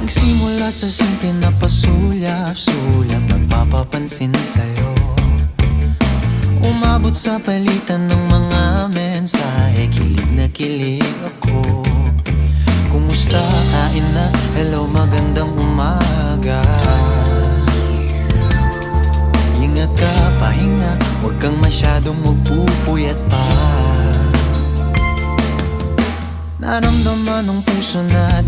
Nagsimula sa simple na pasulyap-sulyap, nagpapapansin sa'yo. Umabot sa palitan ng mga mensahe, kilig na kilig ako. Kumusta, kain na, hello, magandang umaga. Ingat ka, pahinga, huwag kang masyadong magpupuyat pa. Naramdaman ng puso na